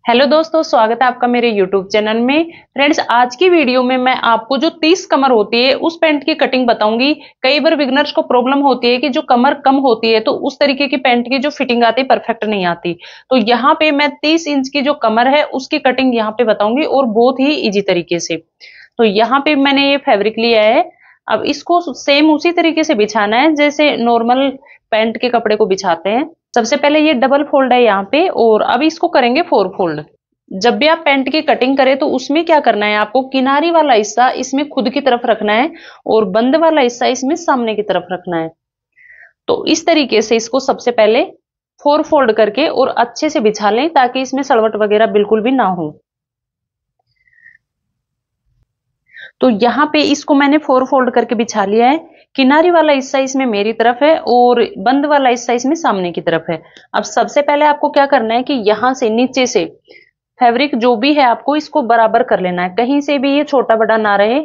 Hello दोस्तों, स्वागत है आपका मेरे YouTube चैनल में। फ्रेंड्स, आज की वीडियो में मैं आपको जो 30 कमर होती है उस पैंट की कटिंग बताऊंगी। कई बार बिगनर्स को प्रॉब्लम होती है कि जो कमर कम होती है तो उस तरीके की पैंट की जो फिटिंग आती है परफेक्ट नहीं आती। तो यहाँ पे मैं 30 इंच की जो कमर है उसकी कटिंग यहाँ पे बताऊंगी और बहुत ही इजी तरीके से। तो यहाँ पे मैंने ये फैब्रिक लिया है। अब इसको सेम उसी तरीके से बिछाना है जैसे नॉर्मल पैंट के कपड़े को बिछाते हैं। सबसे पहले ये डबल फोल्ड है यहाँ पे, और अब इसको करेंगे 4 फोल्ड। जब भी आप पैंट की कटिंग करें तो उसमें क्या करना है, आपको किनारी वाला हिस्सा इसमें खुद की तरफ रखना है और बंद वाला हिस्सा इसमें सामने की तरफ रखना है। तो इस तरीके से इसको सबसे पहले 4 फोल्ड करके और अच्छे से बिछा लें ताकि इसमें सलवट वगैरह बिल्कुल भी ना हो। तो यहाँ पे इसको मैंने 4 फोल्ड करके बिछा लिया है। किनारी वाला हिस्सा इसमें मेरी तरफ है और बंद वाला हिस्सा इसमें सामने की तरफ है। अब सबसे पहले आपको क्या करना है कि यहां से नीचे से फैब्रिक जो भी है आपको इसको बराबर कर लेना है, कहीं से भी ये छोटा बड़ा ना रहे।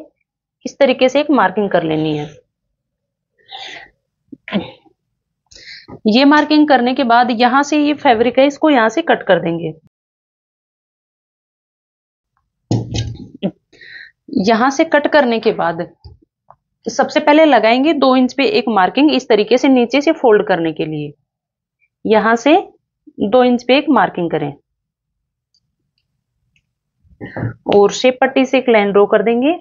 इस तरीके से एक मार्किंग कर लेनी है। ये मार्किंग करने के बाद यहां से ये फैब्रिक है इसको यहां से कट कर देंगे। यहां से कट करने के बाद सबसे पहले लगाएंगे 2 इंच पे एक मार्किंग, इस तरीके से नीचे से फोल्ड करने के लिए। यहां से 2 इंच पे एक मार्किंग करें और शेप पट्टी से एक लाइन ड्रॉ कर देंगे।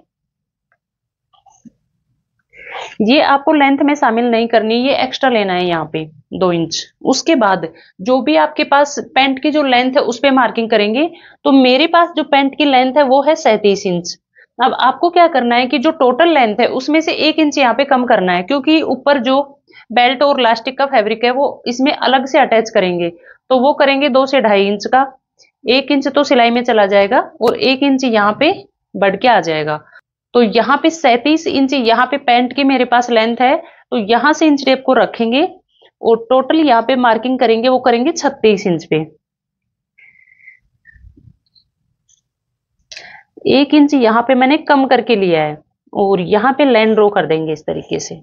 ये आपको लेंथ में शामिल नहीं करनी, ये एक्स्ट्रा लेना है यहाँ पे 2 इंच। उसके बाद जो भी आपके पास पैंट की जो लेंथ है उस पे मार्किंग करेंगे। तो मेरे पास जो पैंट की लेंथ है वो है 37 इंच। अब आपको क्या करना है कि जो टोटल लेंथ है उसमें से 1 इंच यहाँ पे कम करना है, क्योंकि ऊपर जो बेल्ट और लास्टिक का फैब्रिक है वो इसमें अलग से अटैच करेंगे। तो वो करेंगे 2 से 2.5 इंच का। 1 इंच तो सिलाई में चला जाएगा और 1 इंच यहाँ पे बढ़ के आ जाएगा। तो यहाँ पे 37 इंच यहाँ पे पैंट की मेरे पास लेंथ है। तो यहां से इंच टेप को रखेंगे और टोटल यहाँ पे मार्किंग करेंगे, वो करेंगे 36 इंच पे। 1 इंच यहाँ पे मैंने कम करके लिया है और यहाँ पे लाइन ड्रॉ कर देंगे इस तरीके से।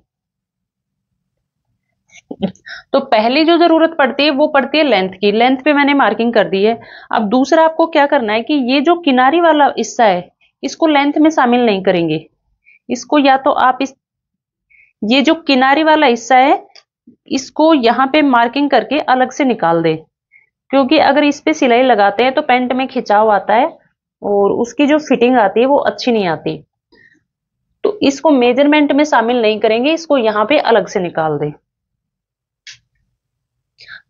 तो पहली जो जरूरत पड़ती है वो पड़ती है लेंथ की। लेंथ पे मैंने मार्किंग कर दी है। अब दूसरा आपको क्या करना है कि ये जो किनारी वाला हिस्सा है इसको लेंथ में शामिल नहीं करेंगे। इसको या तो आप ये जो किनारी वाला हिस्सा है इसको यहाँ पे मार्किंग करके अलग से निकाल दे, क्योंकि अगर इस पे सिलाई लगाते हैं तो पैंट में खिंचाव आता है और उसकी जो फिटिंग आती है वो अच्छी नहीं आती। तो इसको मेजरमेंट में शामिल नहीं करेंगे, इसको यहाँ पे अलग से निकाल दे।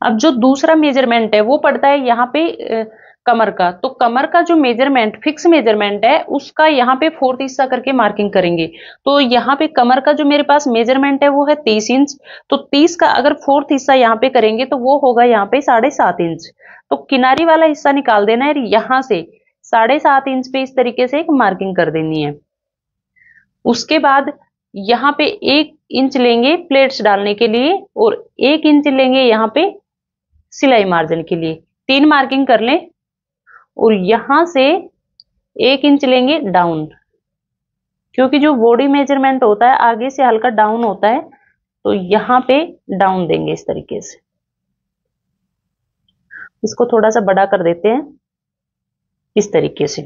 अब जो दूसरा मेजरमेंट है वो पड़ता है यहाँ पे कमर का। तो कमर का जो मेजरमेंट फिक्स मेजरमेंट है उसका यहाँ पे 4th हिस्सा करके मार्किंग करेंगे। तो यहाँ पे कमर का जो मेरे पास मेजरमेंट है वो है 30 इंच। तो 30 का अगर 4th हिस्सा यहाँ पे करेंगे तो वो होगा यहाँ पे 7.5 इंच। तो किनारी वाला हिस्सा निकाल देना है, यहाँ से 7.5 इंच पे इस तरीके से एक मार्किंग कर देनी है। उसके बाद यहाँ पे 1 इंच लेंगे प्लेट्स डालने के लिए और 1 इंच लेंगे यहाँ पे सिलाई मार्जिन के लिए। 3 मार्किंग कर लें और यहां से 1 इंच लेंगे डाउन, क्योंकि जो बॉडी मेजरमेंट होता है आगे से हल्का डाउन होता है। तो यहां पे डाउन देंगे इस तरीके से। इसको थोड़ा सा बड़ा कर देते हैं इस तरीके से।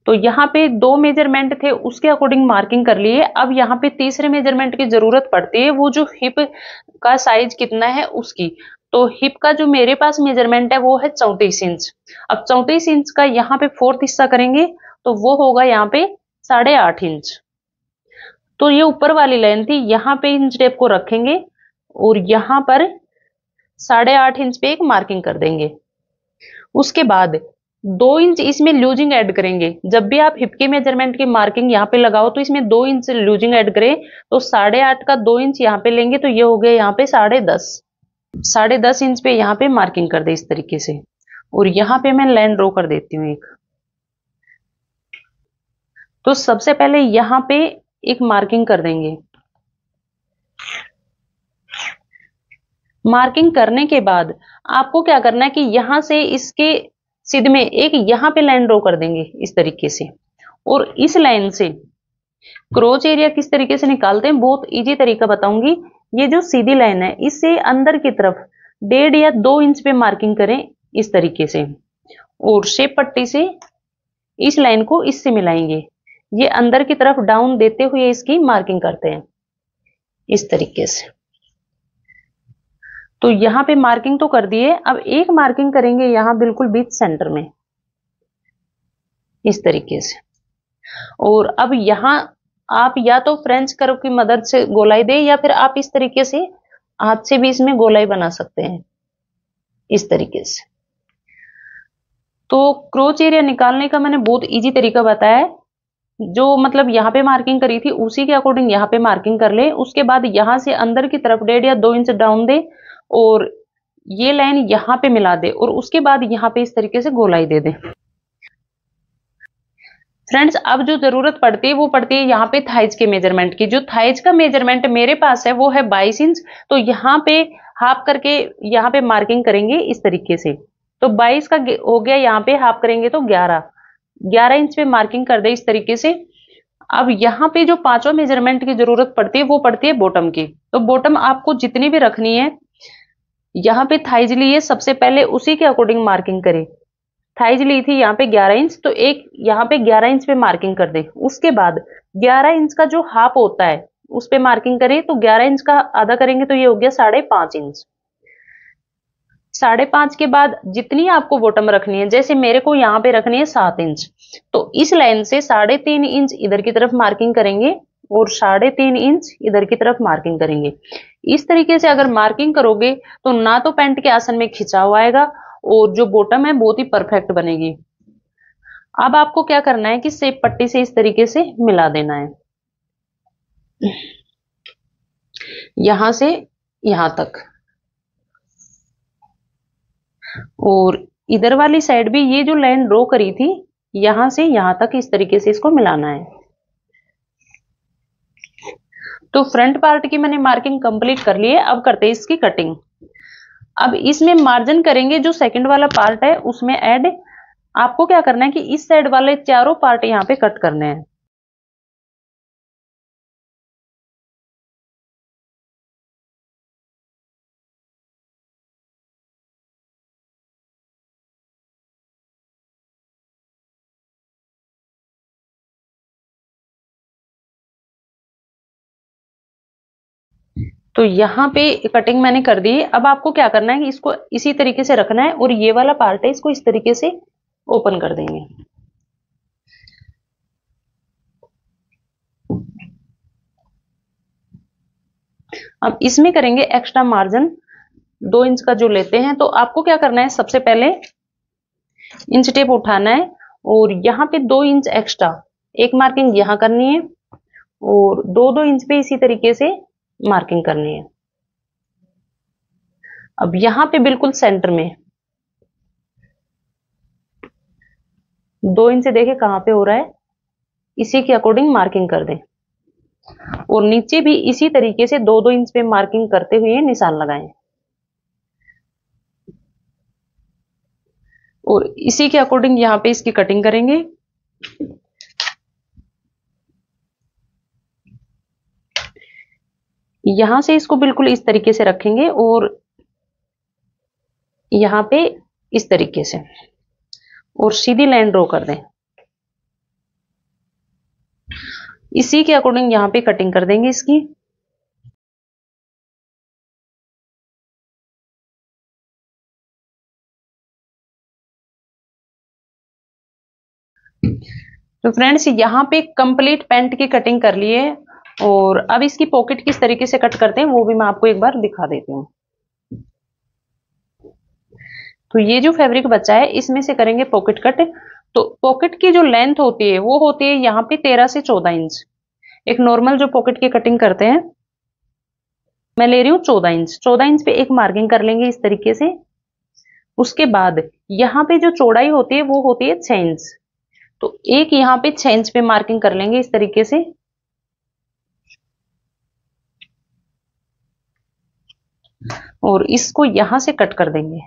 तो यहाँ पे 2 मेजरमेंट थे उसके अकॉर्डिंग मार्किंग कर लिए। अब यहाँ पे तीसरे मेजरमेंट की जरूरत पड़ती है, वो जो हिप का साइज कितना है उसकी। तो हिप का जो मेरे पास मेजरमेंट है वो है 34 इंच। अब 34 इंच का यहाँ पे 4th हिस्सा करेंगे तो वो होगा यहाँ पे 8.5 इंच। तो ये ऊपर वाली लाइन थी, यहाँ पे इंच टेप को रखेंगे और यहाँ पर 8.5 इंच पे एक मार्किंग कर देंगे। उसके बाद 2 इंच इसमें लूजिंग ऐड करेंगे। जब भी आप हिप के मेजरमेंट की मार्किंग यहाँ पे लगाओ तो इसमें 2 इंच लूजिंग ऐड करें। तो 8.5 का 2 इंच यहाँ पे लेंगे तो ये हो गया यहाँ पे 10.5। 10.5 इंच पे यहाँ पे मार्किंग कर दे इस तरीके से। और यहाँ पे मैं लाइन ड्रॉ कर देती हूँ एक। तो सबसे पहले यहाँ पे एक मार्किंग कर देंगे। मार्किंग करने के बाद आपको क्या करना है कि यहां से इसके सिद में एक यहाँ पे लाइन ड्रॉ कर देंगे इस तरीके से। और इस लाइन से क्रोच एरिया किस तरीके से निकालते हैं बहुत इजी तरीका बताऊंगी। ये जो सीधी लाइन है इससे अंदर की तरफ 1.5 या 2 इंच पे मार्किंग करें इस तरीके से। और शेप पट्टी से इस लाइन को इससे मिलाएंगे। ये अंदर की तरफ डाउन देते हुए इसकी मार्किंग करते हैं इस तरीके से। तो यहां पे मार्किंग तो कर दिए, अब एक मार्किंग करेंगे यहां बिल्कुल बीच सेंटर में इस तरीके से। और अब यहां आप या तो फ्रेंच कर्व की मदद से गोलाई दे या फिर आप इस तरीके से हाथ से भी इसमें गोलाई बना सकते हैं इस तरीके से। तो क्रोच एरिया निकालने का मैंने बहुत इजी तरीका बताया है। जो मतलब यहाँ पे मार्किंग करी थी उसी के अकॉर्डिंग यहाँ पे मार्किंग कर ले। उसके बाद यहां से अंदर की तरफ 1.5 या 2 इंच डाउन दे और ये लाइन यहाँ पे मिला दे और उसके बाद यहाँ पे इस तरीके से गोलाई दे दे। फ्रेंड्स, अब जो जरूरत पड़ती है वो पड़ती है यहाँ पे थाइज के मेजरमेंट की। जो थाइज का मेजरमेंट मेरे पास है वो है 22 इंच। तो यहाँ पे हाफ करके यहाँ पे मार्किंग करेंगे इस तरीके से। तो 22 का हो गया, यहाँ पे हाफ करेंगे तो 11 इंच पे मार्किंग कर दे इस तरीके से। अब यहाँ पे जो पांचवा मेजरमेंट की जरूरत पड़ती है वो पड़ती है बॉटम की। तो बॉटम आपको जितनी भी रखनी है, यहाँ पे थाइज ली है सबसे पहले उसी के अकॉर्डिंग मार्किंग करें। थाइज ली थी यहाँ पे 11 इंच, तो एक यहाँ पे 11 इंच पे मार्किंग कर दे। उसके बाद 11 इंच का जो हाफ होता है उस पे मार्किंग करें। तो 11 इंच का आधा करेंगे तो ये हो गया 5.5 इंच। 5.5 के बाद जितनी आपको बॉटम रखनी है, जैसे मेरे को यहाँ पे रखनी है 7 इंच, तो इस लाइन से 3.5 इंच इधर की तरफ मार्किंग करेंगे और 3.5 इंच इधर की तरफ मार्किंग करेंगे। इस तरीके से अगर मार्किंग करोगे तो ना तो पैंट के आसन में खिंचाव आएगा और जो बॉटम है बहुत ही परफेक्ट बनेगी। अब आपको क्या करना है कि शेप पट्टी से इस तरीके से मिला देना है, यहां से यहां तक। और इधर वाली साइड भी ये जो लाइन ड्रॉ करी थी यहां से यहां तक इस तरीके से इसको मिलाना है। तो फ्रंट पार्ट की मैंने मार्किंग कंप्लीट कर ली है। अब करते हैं इसकी कटिंग। अब इसमें मार्जिन करेंगे, जो सेकंड वाला पार्ट है उसमें ऐड। आपको क्या करना है कि इस साइड वाले चारों पार्ट यहाँ पे कट करने हैं। तो यहाँ पे कटिंग मैंने कर दी। अब आपको क्या करना है कि इसको इसी तरीके से रखना है और ये वाला पार्ट है इसको इस तरीके से ओपन कर देंगे। अब इसमें करेंगे एक्स्ट्रा मार्जिन 2 इंच का जो लेते हैं। तो आपको क्या करना है, सबसे पहले इंच टेप उठाना है और यहाँ पे 2 इंच एक्स्ट्रा एक मार्किंग यहाँ करनी है और 2-2 इंच पे इसी तरीके से मार्किंग करनी है। अब यहाँ पे बिल्कुल सेंटर में 2 इंच से देखे कहां पे हो रहा है, इसी के अकॉर्डिंग मार्किंग कर दें। और नीचे भी इसी तरीके से 2-2 इंच पे मार्किंग करते हुए निशान लगाएं। और इसी के अकॉर्डिंग यहाँ पे इसकी कटिंग करेंगे। यहां से इसको बिल्कुल इस तरीके से रखेंगे और यहाँ पे इस तरीके से और सीधी लाइन ड्रॉ कर दें। इसी के अकॉर्डिंग यहाँ पे कटिंग कर देंगे इसकी। तो फ्रेंड्स, यहाँ पे कंप्लीट पैंट की कटिंग कर ली है और अब इसकी पॉकेट किस तरीके से कट करते हैं वो भी मैं आपको एक बार दिखा देती हूँ। तो ये जो फैब्रिक बचा है इसमें से करेंगे पॉकेट कट। तो पॉकेट की जो लेंथ होती है वो होती है यहाँ पे 13 से 14 इंच। एक नॉर्मल जो पॉकेट की कटिंग करते हैं मैं ले रही हूँ 14 इंच। 14 इंच पे एक मार्किंग कर लेंगे इस तरीके से। उसके बाद यहाँ पे जो चौड़ाई होती है वो होती है 6 इंच। तो एक यहाँ पे 6 इंच पे मार्किंग कर लेंगे इस तरीके से। और इसको यहां से कट कर देंगे।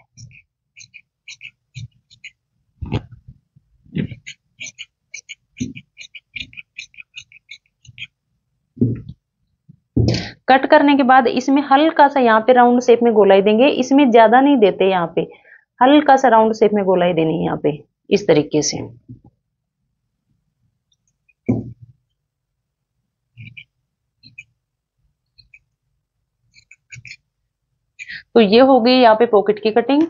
कट करने के बाद इसमें हल्का सा यहाँ पे राउंड शेप में गोलाई देंगे। इसमें ज्यादा नहीं देते यहाँ पे, हल्का सा राउंड शेप में गोलाई देनी है यहाँ पे, इस तरीके से। तो ये हो गई यहाँ पे पॉकेट की कटिंग।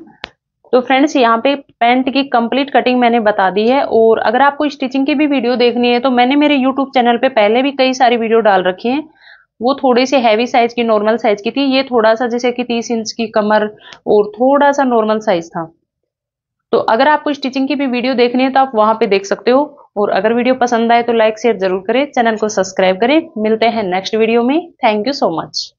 तो फ्रेंड्स यहाँ पे पैंट की कंप्लीट कटिंग मैंने बता दी है। और अगर आपको स्टिचिंग की भी वीडियो देखनी है तो मैंने मेरे यूट्यूब चैनल पे पहले भी कई सारी वीडियो डाल रखी हैं। वो थोड़ी सी हैवी साइज की, नॉर्मल साइज की थी। ये थोड़ा सा जैसे कि 30 इंच की कमर और थोड़ा सा नॉर्मल साइज था। तो अगर आपको स्टिचिंग की भी वीडियो देखनी है तो आप वहां पे देख सकते हो। और अगर वीडियो पसंद आए तो लाइक शेयर जरूर करें, चैनल को सब्सक्राइब करें। मिलते हैं नेक्स्ट वीडियो में। Thank you so much.